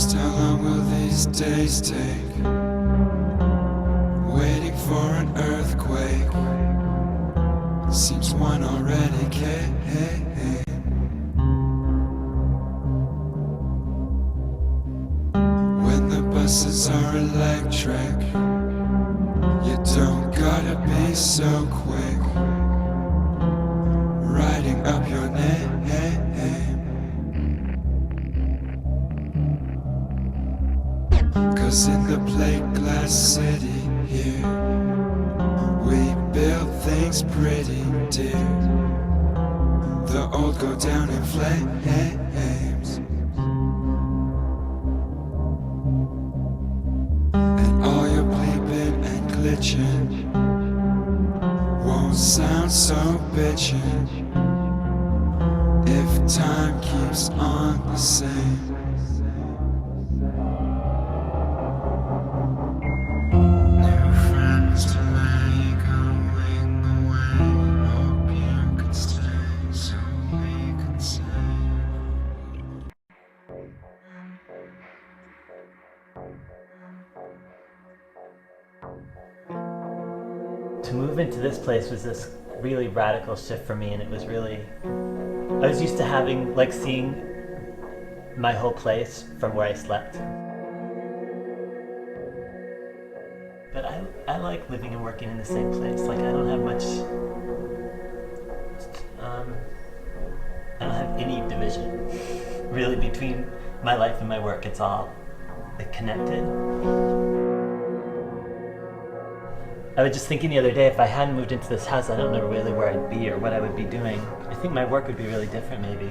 Just how long will these days take? Waiting for an earthquake. Seems one already came. When the buses are electric, you don't gotta be so quick. Writing up your name. Cause in the plate glass city here, we build things pretty dear. The old go down in flames, and all your bleeping and glitching won't sound so bitchin' if time keeps on the same. To move into this place was this really radical shift for me, and it was really, I was used to having, like, seeing my whole place from where I slept. But I like living and working in the same place. Like, I don't have much, I don't have any division really between my life and my work. It's all like connected. I was just thinking the other day, if I hadn't moved into this house, I don't know really where I'd be or what I would be doing. I think my work would be really different, maybe.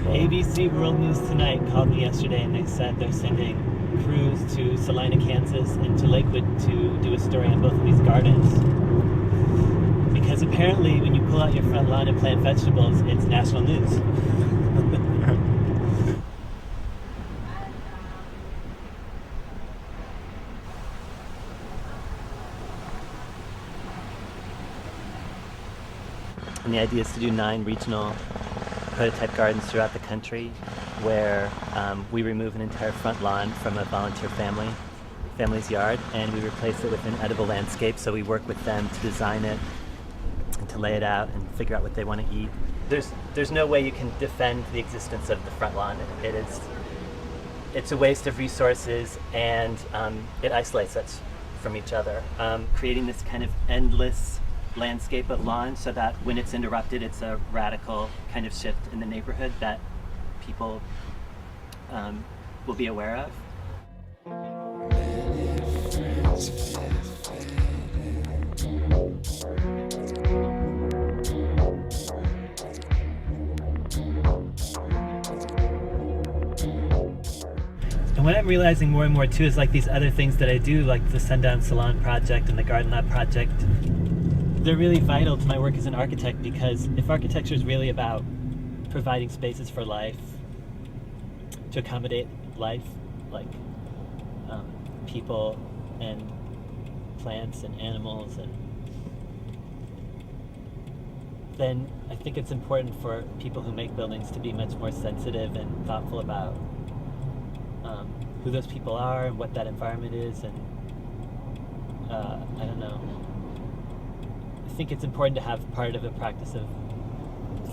ABC World News Tonight called me yesterday, and they said they're sending crews to Salina, Kansas, and to Lakewood to do a story on both of these gardens. Because apparently when you pull out your front lawn and plant vegetables, it's national news. And the idea is to do 9 regional prototype gardens throughout the country where we remove an entire front lawn from a volunteer family's yard, and we replace it with an edible landscape. So we work with them to design it and to lay it out and figure out what they want to eat. There's no way you can defend the existence of the front lawn. It's a waste of resources, and it isolates us from each other, creating this kind of endless landscape of lawn, so that when it's interrupted, it's a radical kind of shift in the neighborhood that people will be aware of. And what I'm realizing more and more too is, like, these other things that I do, like the Sundown Salon project and the Garden Lab project, they're really vital to my work as an architect, because if architecture is really about providing spaces for life, to accommodate life, like people and plants and animals, and then I think it's important for people who make buildings to be much more sensitive and thoughtful about who those people are and what that environment is, and I don't know. I think it's important to have part of a practice of,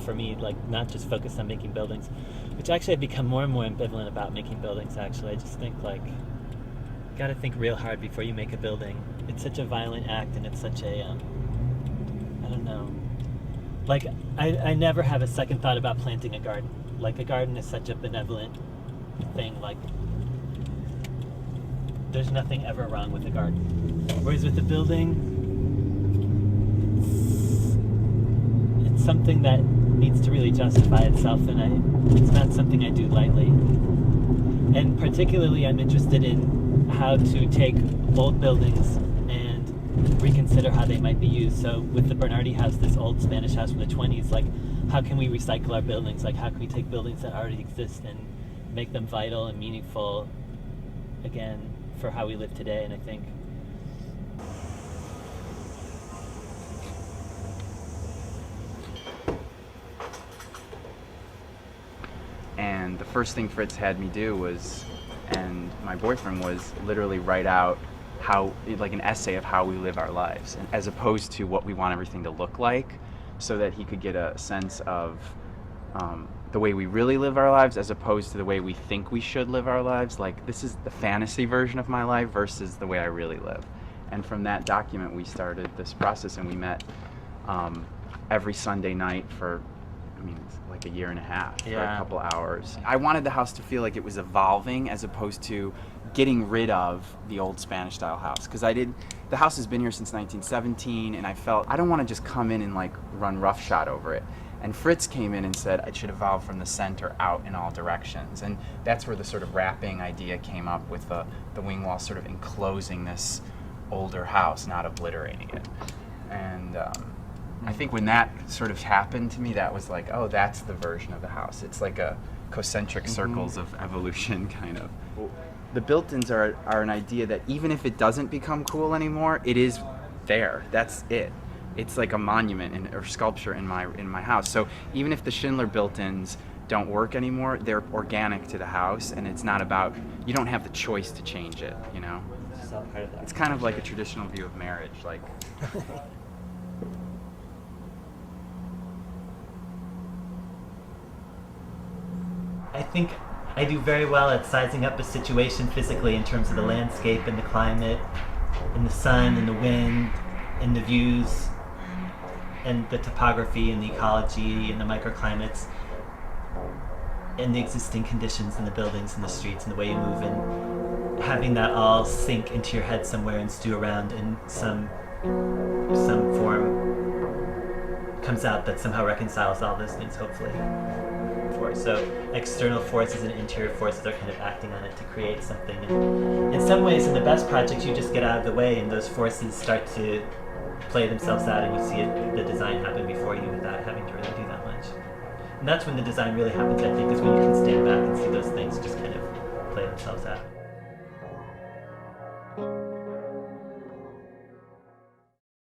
for me, like, not just focus on making buildings, which actually I've become more and more ambivalent about making buildings, actually. I just think, like, you gotta think real hard before you make a building. It's such a violent act, and it's such a, I don't know. Like, I never have a second thought about planting a garden. Like, a garden is such a benevolent thing, like, there's nothing ever wrong with a garden. Whereas with a building, it's something that needs to really justify itself, and it's not something I do lightly. And particularly I'm interested in how to take old buildings and reconsider how they might be used. So with the Bernardi house, this old Spanish house from the 20s, like, how can we recycle our buildings? Like, how can we take buildings that already exist and make them vital and meaningful again for how we live today? And I think And the first thing Fritz had me do was, and my boyfriend, was literally write out like an essay of how we live our lives, and as opposed to what we want everything to look like, so that he could get a sense of the way we really live our lives as opposed to the way we think we should live our lives. Like, this is the fantasy version of my life versus the way I really live. And from that document, we started this process, and we met every Sunday night for, it's like a year and a half, for a couple hours. I wanted the house to feel like it was evolving as opposed to getting rid of the old Spanish style house. Because the house has been here since 1917, and I felt I don't want to just come in and like run roughshod over it. And Fritz came in and said it should evolve from the center out in all directions. And that's where the sort of wrapping idea came up, with the wing wall sort of enclosing this older house, not obliterating it. And I think when that sort of happened to me, that was like, oh, that's the version of the house. It's like a concentric circles of evolution, kind of. The built-ins are an idea that even if it doesn't become cool anymore, it is there. That's it. It's like a monument or sculpture in my house. So even if the Schindler built-ins don't work anymore, they're organic to the house, and it's not about, you don't have the choice to change it, you know? It's all part of that. It's kind of like a traditional view of marriage, like. I think I do very well at sizing up a situation physically in terms of the landscape and the climate and the sun and the wind and the views and the topography and the ecology and the microclimates and the existing conditions in the buildings and the streets and the way you move, and having that all sink into your head somewhere and stew around in some form comes out that somehow reconciles all those things, hopefully. So external forces and interior forces are kind of acting on it to create something. And in some ways, in the best projects, you just get out of the way and those forces start to play themselves out, and you see the design happen before you without having to really do that much. And that's when the design really happens, I think, is when you can stand